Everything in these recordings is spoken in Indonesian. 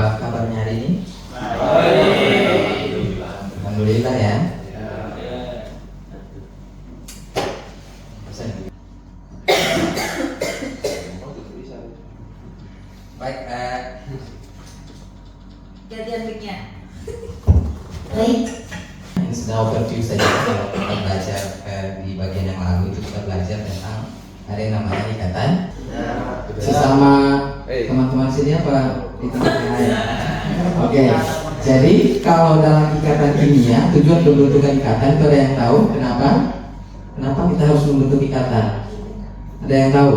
Apa kabarnya hari ini? Baik. Alhamdulillah ya. Baik, gantian mic-nya. baik. Ini sudah overview saja. Kalau kita belajar di bagian yang lalu itu kita belajar tentang ada yang namanya ikatan. Sesama teman-teman sini apa? Oke. Jadi kalau dalam ikatan kimia tujuan pembentukan ikatan itu ada yang tahu kenapa? Kenapa kita harus membentuk ikatan? Ada yang tahu?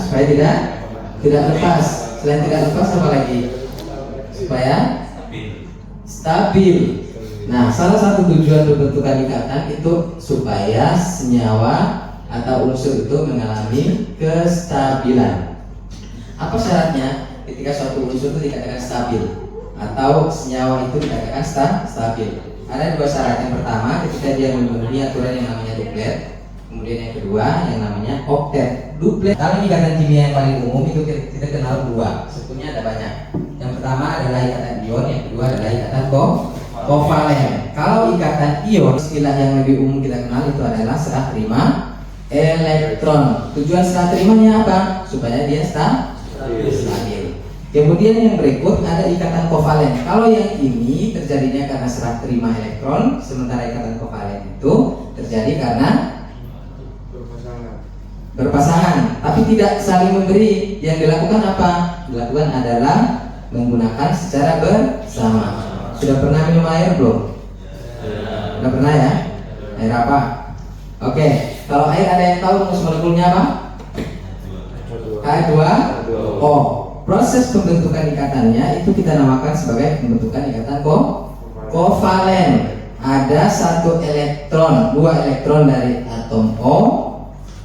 Supaya tidak lepas. Selain tidak lepas apa lagi? Supaya stabil. Nah, salah satu tujuan pembentukan ikatan itu supaya senyawa atau unsur itu mengalami kestabilan. Apa syaratnya ketika suatu unsur itu dikatakan stabil atau senyawa itu dikatakan stabil? Ada dua syarat. Yang pertama, ketika dia memenuhi aturan yang namanya duplet. Kemudian yang kedua yang namanya oktet. Duplet dalam ikatan kimia yang paling umum itu kita kenal dua. Sebetulnya ada banyak. Yang pertama adalah ikatan ion, yang kedua adalah ikatan kovalen. Kalau ikatan ion, istilah yang lebih umum kita kenal itu adalah serah terima elektron. Tujuan serah terimanya apa? Supaya dia stabil. Kemudian yang berikut ada ikatan kovalen. Kalau yang ini terjadinya karena serah terima elektron, sementara ikatan kovalen itu terjadi karena berpasangan, tapi tidak saling memberi. Yang dilakukan apa? Dilakukan adalah menggunakan secara bersama. Sudah pernah minum air belum? Sudah pernah ya? Air apa? Oke, kalau air ada yang tahu rumus molekulnya apa? H2O. Proses pembentukan ikatannya itu kita namakan sebagai pembentukan ikatan kovalen. Ada satu elektron, dua elektron dari atom O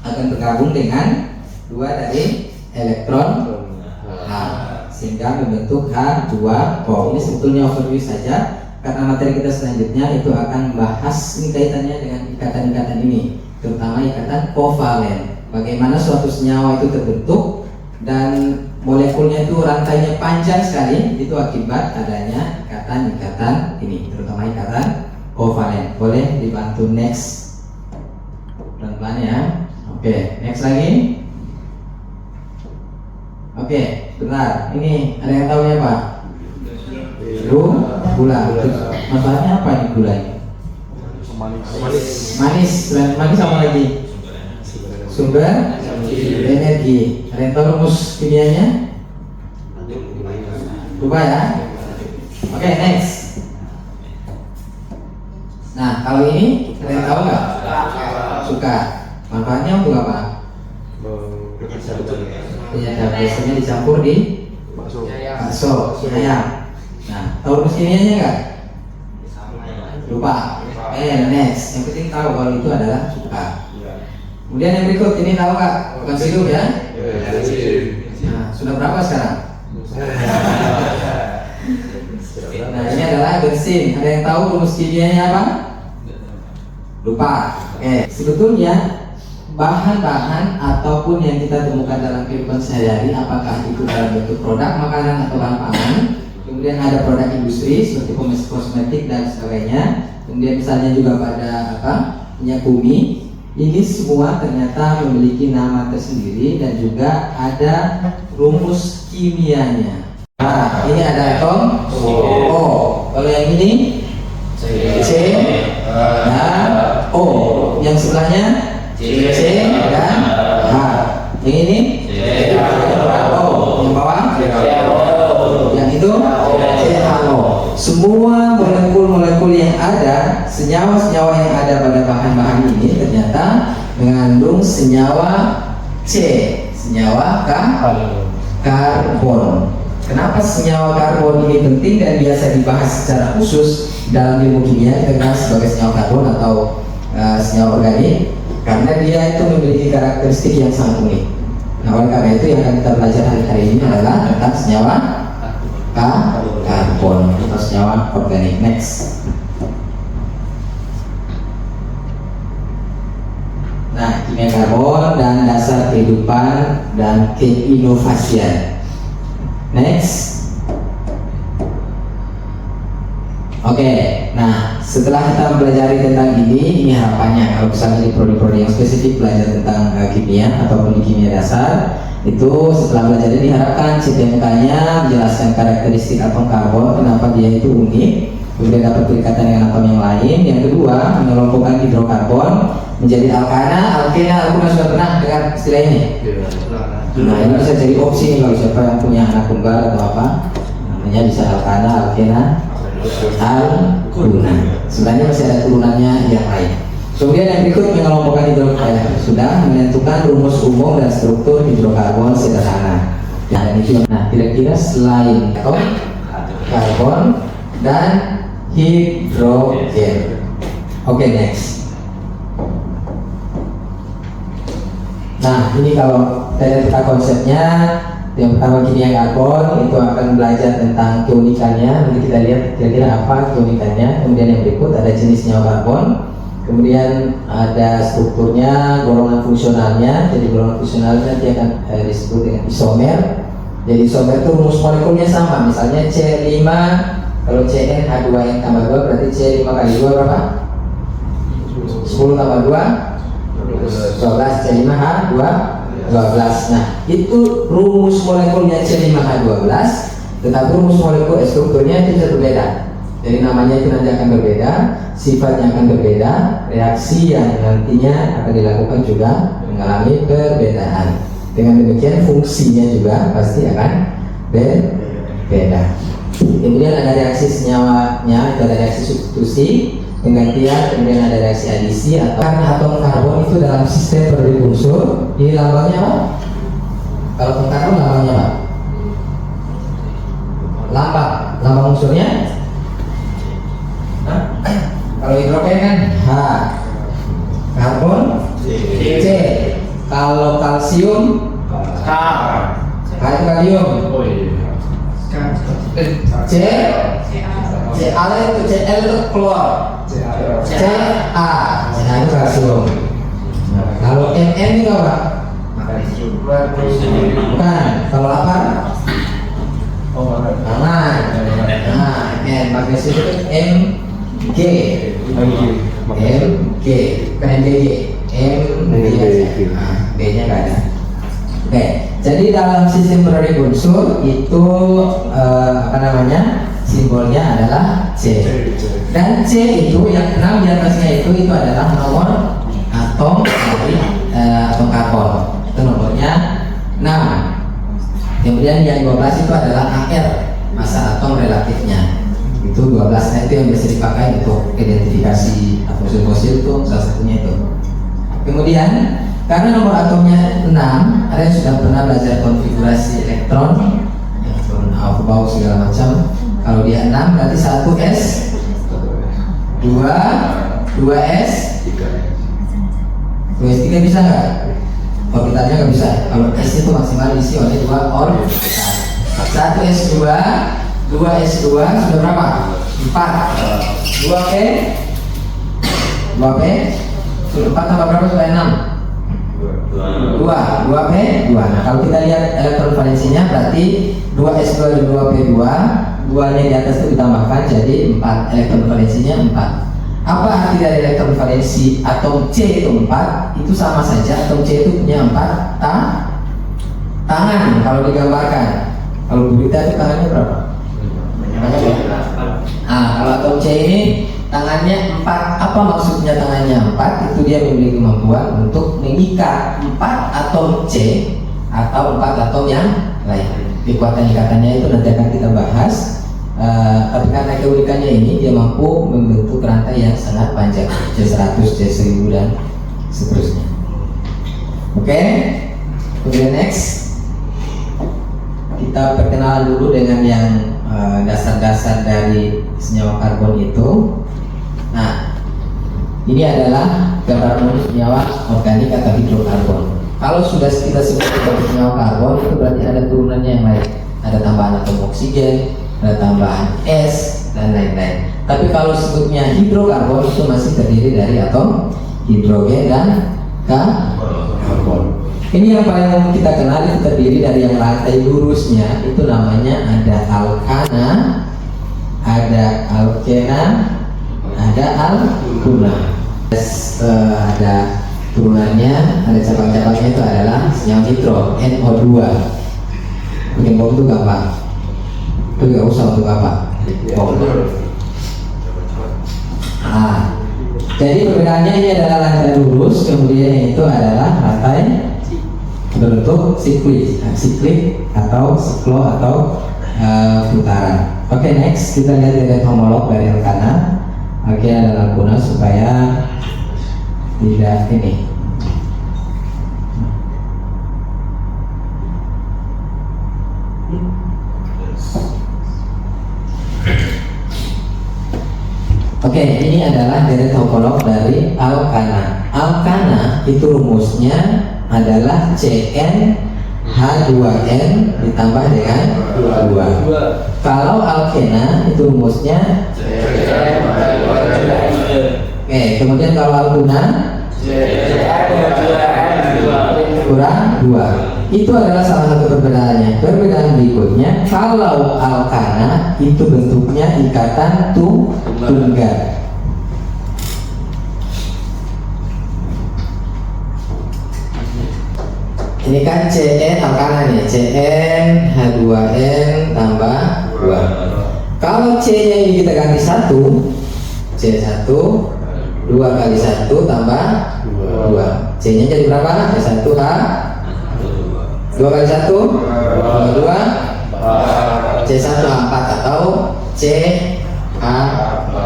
akan bergabung dengan dua dari elektron H sehingga membentuk H2O. Ini sebetulnya overview saja karena materi kita selanjutnya itu akan membahas ini kaitannya dengan ikatan-ikatan ini, terutama ikatan kovalen. Bagaimana suatu senyawa itu terbentuk dan molekulnya itu rantainya panjang sekali, itu akibat adanya ikatan-ikatan ini, terutama ikatan kovalen. Boleh dibantu next pelan-pelan ya. Oke, next lagi. Oke, benar. Ini ada yang tahu ya Pak? Gula. Manfaatnya apa ini gula ini? Manis. Selain manis apa lagi? Sumber energi. Ada yang tahu rumus kimianya? Lupa ya? Oke, next. Nah, kalau ini ada yang tahu nggak? Suka. Manfaatnya untuk apa? Ya, biasanya dicampur di bakso, ayam. Nah, tahu rumus kimianya nggak? Lupa. Next. Yang penting tahu kalau itu adalah suka. Kemudian yang berikut ini tahu nggak? Bukan sirup ya? Nah, sudah berapa sekarang? Nah, ini adalah bensin. Ada yang tahu rumus kimianya apa? Lupa. Sebetulnya bahan-bahan ataupun yang kita temukan dalam kehidupan sehari-hari, apakah itu dalam bentuk produk makanan atau bahan pangan, kemudian ada produk industri seperti kosmetik dan sebagainya, kemudian misalnya juga pada minyak bumi, ini semua ternyata memiliki nama tersendiri dan juga ada rumus kimianya. Nah, ini ada atom O. Kalau yang ini C dan O. Yang sebelahnya C dan H. Yang ini O. Yang bawah yang itu CHO. Semua molekul-molekul yang ada, senyawa-senyawa yang ada pada bahan-bahan ini ternyata mengandung senyawa C, senyawa karbon. Kenapa senyawa karbon ini penting dan biasa dibahas secara khusus dalam ilmu kimia? Kita kenal sebagai senyawa karbon atau senyawa organik karena dia itu memiliki karakteristik yang sangat unik. Nah, oleh karena itu yang akan kita belajar hari ini adalah tentang senyawa karbon atau senyawa organik. Next. Nah, kimia karbon dan dasar kehidupan dan keinovasian. Next. Next. Oke, nah setelah kita mempelajari tentang ini harapannya kalau misalnya di prodi-prodi yang spesifik belajar tentang kimia ataupun kimia dasar, itu setelah belajar ini diharapkan CTMK-nya menjelaskan karakteristik atom karbon, kenapa dia itu unik, kemudian dapat berikatan dengan atom yang lain. Yang kedua, mengelompokkan hidrokarbon menjadi alkana, alkena. Aku sudah pernah dengar istilah ini. Nah, ini bisa jadi opsi kalau siapa yang punya anak tunggal atau apa, namanya bisa alkana, alkena, alkuna. Sebenarnya masih ada turunannya yang lain. Kemudian yang berikut mengelompokkan hidrokarbon, sudah menentukan rumus umum dan struktur hidrokarbon sederhana. Dan itu, nah kira-kira selain atom karbon dan hidrogen. Oke, next. Nah, ini kalau kita konsepnya, yang pertama kimia karbon itu akan belajar tentang keunikannya. Nanti kita lihat kira-kira apa keunikannya. Kemudian yang berikut ada jenis senyawa karbon. Kemudian ada strukturnya, golongan fungsionalnya. Jadi golongan fungsionalnya nanti akan disebut dengan isomer. Jadi isomer itu rumus molekulnya sama. Misalnya C5, kalau CnH2n tambah 2 berarti C5 kali 2 berapa? 10 tambah 2 12, C5H2 12. Nah, itu rumus molekulnya C5H12, tetapi rumus molekul strukturnya itu bisa berbeda. Jadi namanya itu nanti akan berbeda, sifatnya akan berbeda, reaksi yang nantinya akan dilakukan juga mengalami perbedaan. Dengan demikian fungsinya juga pasti akan berbeda. Kemudian ada reaksi senyawanya, itu ada reaksi substitusi, penggantian, kemudian ada reaksi adisi atau karena atom karbon itu dalam sistem periode unsur. Ini lambangnya apa? Kalau atom karbon lambangnya apa? Lambang unsurnya? Kalau hidrogen kan H, karbon C, kalau kalsium K, H itu kalium, C, Cl itu Cl itu klor, Ca itu kalsium. Kalau Mn itu apa? Bukan. Kalau lapar? Aman. Nah, Mn magnesium itu Mg, Mg, bukan Mg, B-nya nggak ada. Oke, jadi dalam sistem periode unsur itu apa namanya? Simbolnya adalah C. Dan C itu yang 6 di atasnya itu adalah nomor atom dari atom karbon. Itu nomornya 6. Kemudian yang 12 itu adalah AR, massa atom relatifnya. Itu 12. Nah, itu yang bisa dipakai untuk identifikasi fosil-fosil itu salah satunya itu. Kemudian karena nomor atomnya 6, ada yang sudah pernah belajar konfigurasi elektron, bau segala macam. Kalau dia 6 berarti 1s, 2s, 2s3 bisa nggak? Orbitalnya nggak bisa. Kalau s itu maksimal diisi oleh 2 orbital. 1s2, 2s2 sudah berapa? 4. 2p, 2p sudah 4 tambah berapa sudah 6? 2p 2. Nah, kalau kita lihat elektron valensinya berarti 2s2 dan 2p2, 2 nya di atas itu ditambahkan jadi 4. Elektron valensinya 4. Apa arti dari elektron valensi atom C itu 4? Itu sama saja, atom C itu punya 4 tangan kalau digambarkan. Kalau berita itu tangannya berapa? Kalau atom C ini tangannya 4. Apa maksudnya tangannya 4? Itu dia memiliki kemampuan untuk mengikat 4 atom C atau 4 atom yang lain. Kekuatan ikatannya itu nanti akan kita bahas. Tapi karena keunikannya ini dia mampu membentuk rantai yang sangat panjang, C100, C1000 dan seterusnya. Oke. Kemudian next kita perkenalan dulu dengan yang dasar-dasar dari senyawa karbon itu. Nah, ini adalah gambaran umum senyawa organik atau hidrokarbon. Kalau sudah kita sebut sebagai senyawa karbon itu berarti ada turunannya yang lain. Ada tambahan atom oksigen, ada tambahan S dan lain-lain. Tapi kalau sebutnya hidrokarbon itu masih terdiri dari atom hidrogen dan karbon. Ini yang paling umum kita kenal itu terdiri dari yang rantai lurusnya itu namanya ada alkana, ada alkena, ada alkuna. Ada turunannya, ada cabang-cabangnya itu adalah senyawa nitro NO2. Bikin bom itu gampang. Itu nggak usah untuk apa? Bom. Jadi perbedaannya ini adalah rantai lurus, kemudian itu adalah rantai berbentuk siklik, atau siklo atau putaran. Oke, next kita lihat dari homolog dari alkana. Oke, adalah guna supaya tidak ini. Oke, ini adalah deret homolog dari alkana. Alkana itu rumusnya adalah CnH2n ditambah dengan 2. Kalau alkena itu rumusnya Oke, kemudian kalau alkuna kurang 2. Itu adalah salah satu perbedaannya. Perbedaan berikutnya, kalau alkana itu bentuknya ikatan tunggal. Ini kan Cn alkana nih, CnH2n tambah 2. Kalau C-nya ini kita ganti 1, C1, 2 kali 1 tambah 2. C-nya jadi berapa? C1H 2 kali 1 2 C1H4 atau CH4.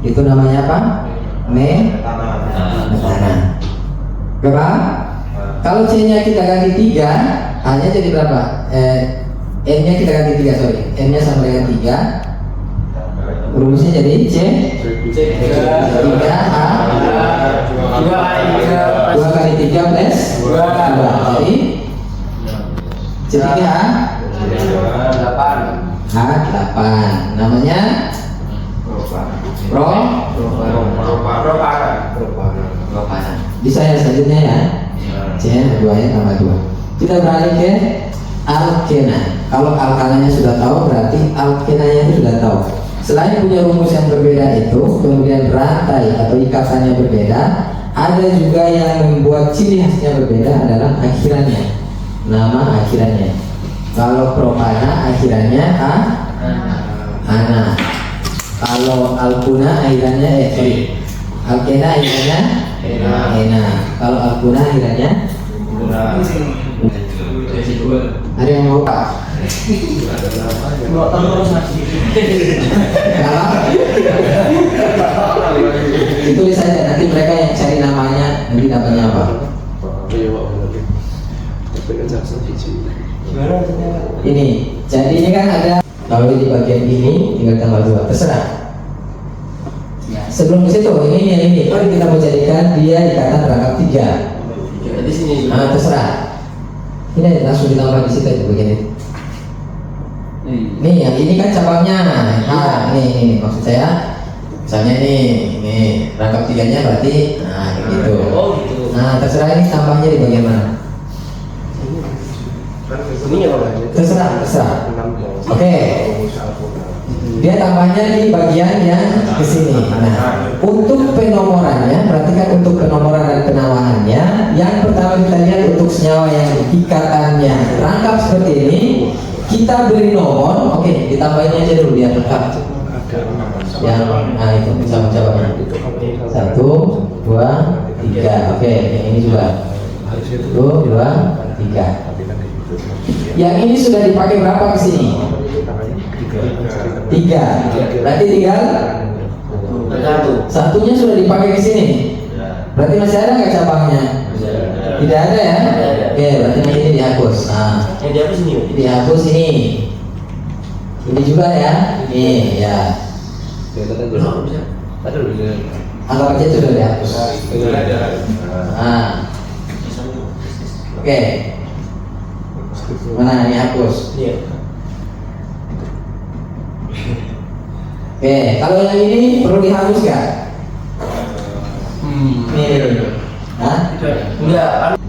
Itu namanya apa? Metana. Berapa? Kalau C-nya kita ganti 3, H-nya jadi berapa? N-nya kita ganti 3, sorry. N-nya sama dengan 3. Rumusnya jadi C 3H 2 kali 3 plus 2. Jadi C3H 8. Namanya propana. Bisa ya selanjutnya ya. C2 tambah 2. Kita beralih ke alkena. Kalau alkananya sudah tahu, berarti alkenanya itu sudah tahu. Selain punya rumus yang berbeda itu, kemudian rantai atau ikatannya berbeda, ada juga yang membuat ciri khasnya berbeda adalah akhirannya. Nama akhirannya. Kalau propana akhirannya ana. Kalau alkuna akhirannya alkena akhirannya ena. Kalau alkuna akhirannya ada yang mau Pak? Ditulis saja, nanti mereka yang cari namanya nanti dapatnya apa? Ini, jadi ini kan ada, kalau di bagian ini tinggal tambah 2, terserah. Sebelum ke situ, ini mari kita mau jadikan dia ikatan rangkap 3. Di sini. Terserah. Ini langsung ditambah di situ aja begini. Nih, yang ini kan cabangnya. Ini maksud saya. Misalnya ini rangkap 3-nya berarti gitu. Oh gitu. Terserah ini tambahnya di bagian mana? Ini ya Pak. Terserah. Oke. Dia tambahnya di bagian yang ke sini. Nah, untuk penomorannya, perhatikan untuk penomoran dan penamaannya. Yang pertama kita lihat untuk senyawa yang ikatannya rangkap seperti ini, kita beri nomor. Oke, ditambahin aja dulu biar lengkap. Yang itu bisa mencoba. 1, 2, 3. Oke, yang ini juga. 1, 2, 3. Yang ini sudah dipakai berapa ke sini? 3. Berarti tinggal satunya sudah dipakai ke sini. Berarti masih ada nggak cabangnya? Tidak ada ya? Oke, berarti ini dihapus. Yang dihapus ini. Dihapus ini. Ini juga ya? Ini ya. Anggap aja itu sudah dihapus. Oke. Mana ini hapus? Oke, kalau yang ini perlu dihapus nggak? Nih. Enggak.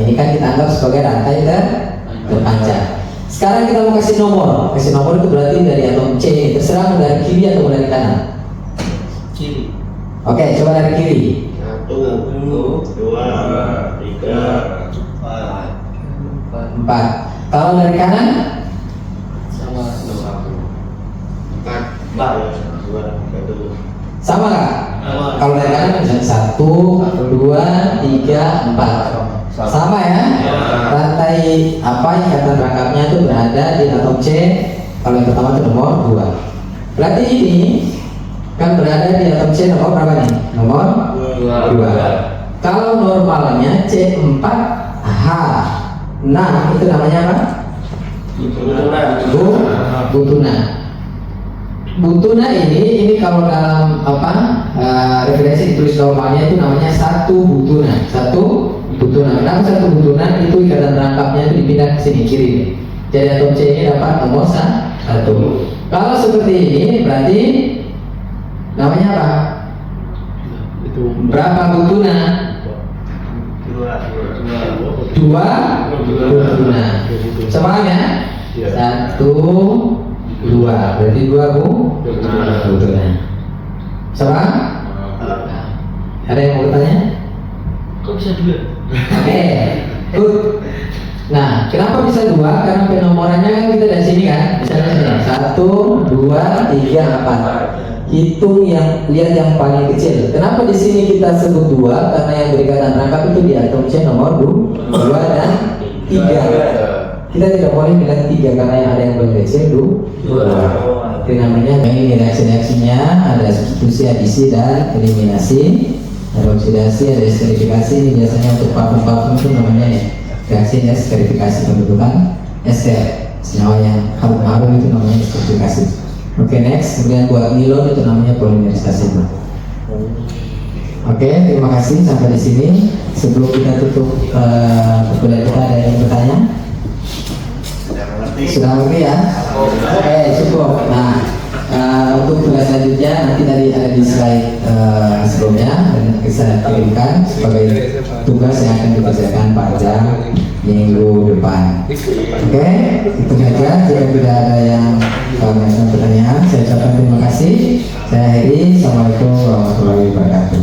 ini kan kita anggap sebagai rantai terpanjang. Sekarang kita mau kasih nomor. Kasih nomor itu berarti dari atom C. Terserah mau dari kiri atau mau dari kanan. Kiri. Oke, coba dari kiri. 1, 2, 3, 4. Kalau dari kanan? Sama. 4, 2, 1. Sama nggak? Sama. Kalau dari kanan kan 1, 2, 3, 4. Sama ya? Ya. Rantai apa ikatan rangkapnya itu berada di atom C. Kalau yang pertama itu nomor 2. Berarti ini kan berada di atom C nomor berapa nih? Nomor 2. Kalau normalnya C4H. Nah, itu namanya apa? Butuna. Butuna ini kalau dalam referensi ditulis normalnya itu namanya satu butuna. Kenapa satu butuna? Itu ikatan rangkapnya itu dipindah ke sini kiri. Jadi atom C ini dapat nomor 1. Kalau seperti ini berarti namanya apa? Berapa butuna? 2 butuna. Sama ya? 1, 2. Berarti 2 butuna. Sama? Ada yang mau bertanya? Kok bisa 2? Oke, good. Nah, kenapa bisa 2? Karena penomorannya kan kita dari sini kan. Misalnya sini 1, 2, 3, 4. Hitung yang lihat yang paling kecil. Kenapa di sini kita sebut 2? Karena yang berikatan rangkap itu di atom C nomor 2 dan 3. Kita tidak boleh bilang 3 karena yang ada yang paling kecil 2. Itu namanya ini reaksi-reaksinya ada substitusi, adisi dan eliminasi. Ada oksidasi, ada esterifikasi. Ini biasanya untuk parfum-parfum itu namanya ya reaksi esterifikasi, pembentukan ester. Senyawa yang harum-harum itu namanya esterifikasi. Oke, next. Kemudian buat nilon itu namanya polimerisasi. Oke, terima kasih sampai di sini. Sebelum kita tutup perkuliahan kita, ada yang bertanya? Sudah mengerti ya? Oke, cukup. Nah, untuk tugas selanjutnya nanti tadi ada di slide sebelumnya dan bisa kirimkan sebagai tugas yang akan dikerjakan pada minggu depan. Oke, itu saja. Jika tidak ada yang mengajukan pertanyaan, saya ucapkan terima kasih. Saya Heri. Assalamualaikum warahmatullahi wabarakatuh.